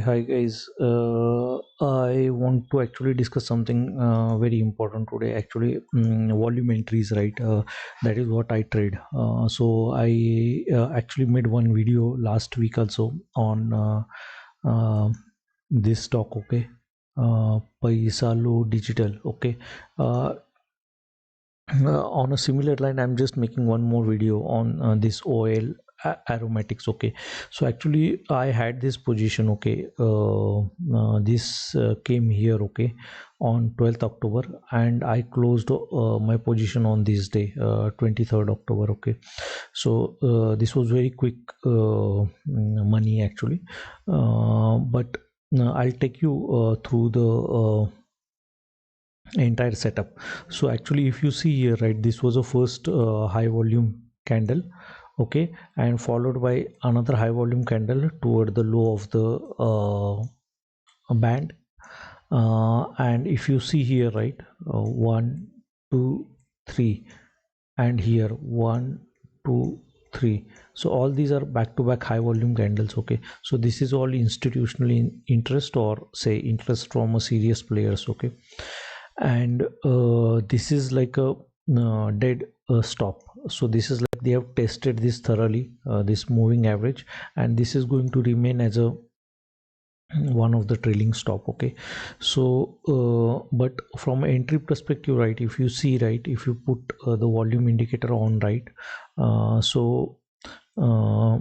Hi guys. I want to actually discuss something very important today. Actually, volume entries, right? That is what I trade. So I actually made one video last week also on this stock. Okay, Paisalo Digital. Okay. Uh, on a similar line, I'm just making one more video on this oil aromatics. Okay, so actually I had this position. Okay, this came here. Okay, on 12th October, and I closed my position on this day, 23rd October. Okay, so this was very quick money actually, but I'll take you through the entire setup. So actually, if you see here, right, this was a first high volume candle. Okay, and followed by another high volume candle toward the low of the band. And if you see here, right, 1 2 3, and here 1 2 3. So all these are back to back high volume candles. Okay, so this is all institutional interest, or say interest from a serious players. Okay, and this is like a dead stop. So this is like they have tested this thoroughly, this moving average, and this is going to remain as a one of the trailing stop. Okay, so but from entry perspective, right, if you see, right, if you put the volume indicator on, right, so uh,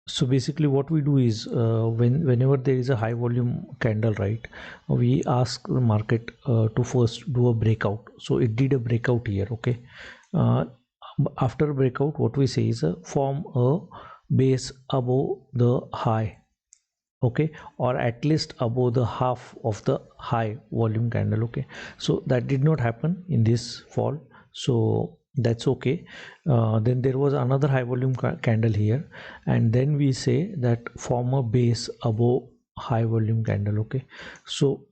so basically what we do is, whenever there is a high volume candle, right, we ask the market to first do a breakout. So it did a breakout here. Okay, uh, after breakout, what we say is, form a base above the high. Okay, or at least above the half of the high volume candle. Okay, so that did not happen in this fall, so that's okay. Then there was another high volume candle here, and then we say that form a base above high volume candle. Okay, so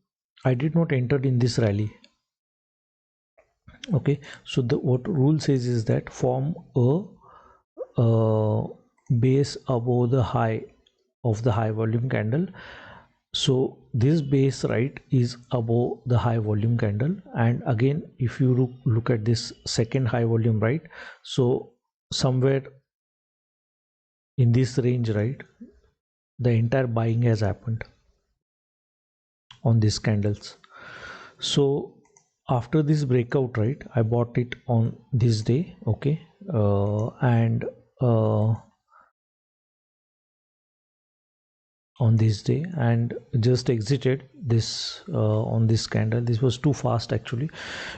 I did not enter in this rally. Okay, so the what rule says is that form a base above the high of the high volume candle. So this base, right, is above the high volume candle, and again if you look at this second high volume, right, so somewhere in this range, right, the entire buying has happened on these candles. So after this breakout, right, I bought it on this day. Okay, and on this day, and just exited this on this candle. This was too fast actually.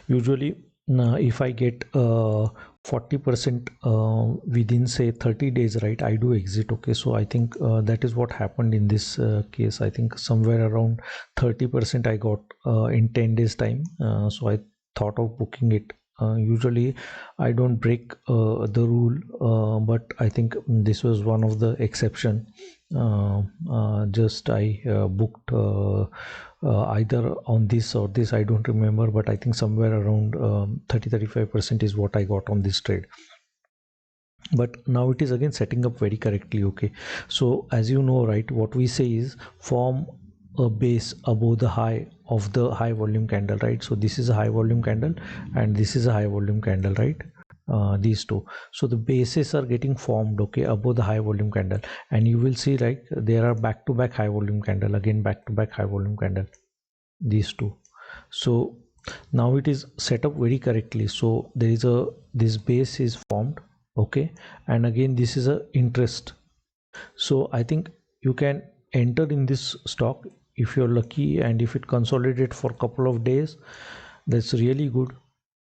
Usually if I get 40% within say 30 days, right, I do exit. Okay, so I think that is what happened in this case. I think somewhere around 30% I got in 10 days time. So I thought of booking it. Usually I don't break the rule, but I think this was one of the exception. Just I booked either on this or this, I don't remember, but I think somewhere around 30-35% is what I got on this trade. But now it is again setting up very correctly. Okay, so as you know, right, what we say is form a base above the high of the high volume candle, right? So this is a high volume candle, and this is a high volume candle, right? These two, so the bases are getting formed, okay, above the high volume candle, and you will see, like, there are back to back high volume candle, again back to back high volume candle, these two. So now it is set up very correctly. So there is a this base is formed. Okay, and again this is a interest. So I think you can enter in this stock if you're lucky, and if it consolidates for a couple of days, that's really good,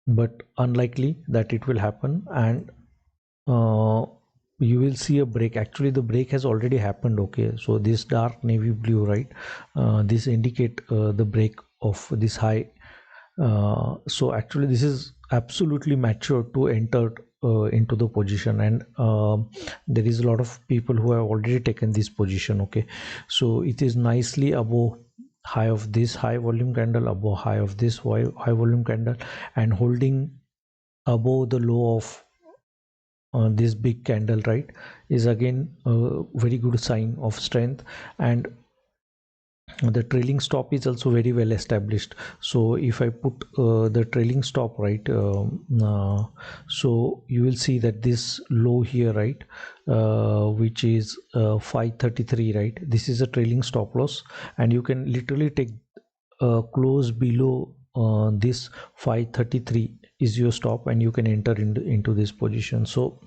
but unlikely that it will happen. And you will see a break. Actually the break has already happened. Okay, so this dark navy blue, right, this indicate the break of this high. So actually this is absolutely mature to enter into the position, and there is a lot of people who have already taken this position. Okay, so it is nicely above high of this high volume candle, above high of this high volume candle, and holding above the low of this big candle, right, is again a very good sign of strength. And the trailing stop is also very well established. So if I put the trailing stop, right, so you will see that this low here, right, which is 533, right, this is a trailing stop loss, and you can literally take close below this 533 is your stop, and you can enter into this position. So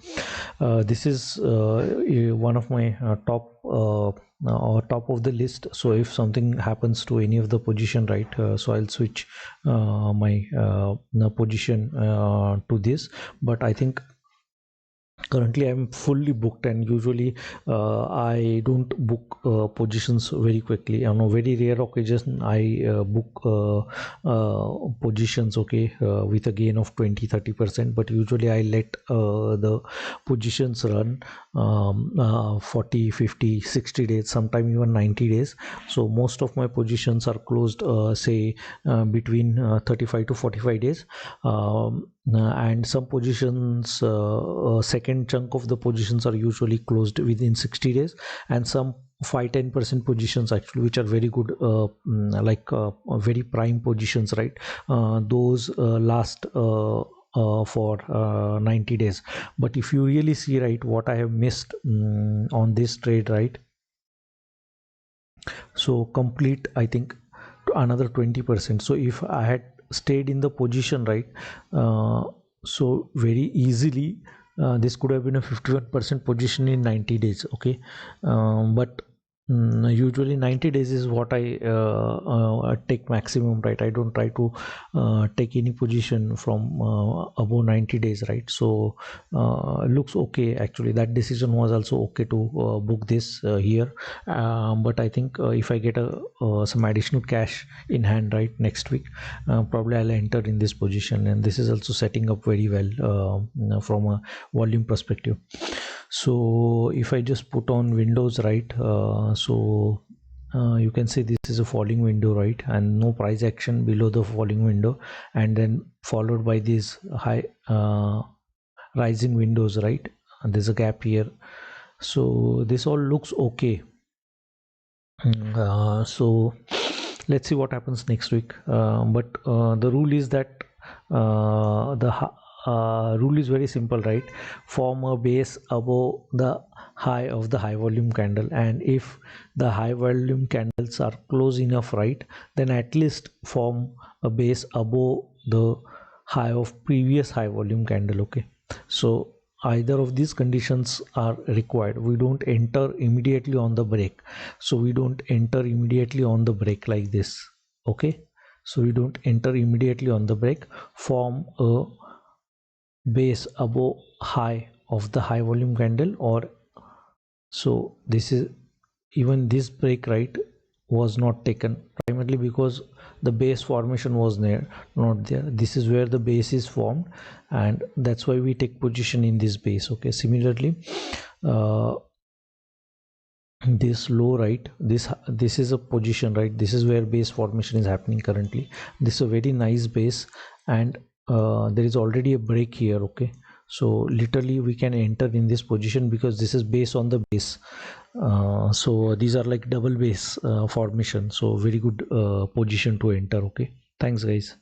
this is one of my top or top of the list. So if something happens to any of the position, right, so I'll switch my position to this. But I think currently I'm fully booked, and usually I don't book positions very quickly. On a very rare occasion I book positions, okay, with a gain of 20-30%, but usually I let the positions run 40, 50, 60 days, sometime even 90 days. So most of my positions are closed say between 35 to 45 days, and some positions, second chunk of the positions are usually closed within 60 days, and some 5-10% positions actually, which are very good, like very prime positions, right, those last for 90 days. But if you really see, right, what I have missed on this trade, right, so complete, I think, another 20%. So if I had stayed in the position, right, so very easily this could have been a 51% position in 90 days, okay, but usually 90 days is what I take maximum, right. I don't try to take any position from above 90 days, right. So looks okay. Actually that decision was also okay to book this here, but I think if I get some additional cash in hand, right, next week, probably I'll enter in this position, and this is also setting up very well from a volume perspective. So if I just put on windows, right, so you can see this is a falling window, right, and no price action below the falling window, and then followed by these high rising windows, right, and there's a gap here. So this all looks okay. So let's see what happens next week, but the rule is that the rule is very simple, right. Form a base above the high of the high volume candle, and if the high volume candles are close enough, right, then at least form a base above the high of previous high volume candle, okay. So either of these conditions are required. We don't enter immediately on the break, so we don't enter immediately on the break like this, okay. So we don't enter immediately on the break, form a base above high of the high volume candle, or so this is, even this break, right, was not taken primarily because the base formation was there, not there. This is where the base is formed, and that's why we take position in this base, okay. Similarly, this low, right, this is a position, right, this is where base formation is happening currently. This is a very nice base, and there is already a break here, okay. So literally we can enter in this position because this is base on the base. So these are like double base formation, so very good position to enter, okay. Thanks guys.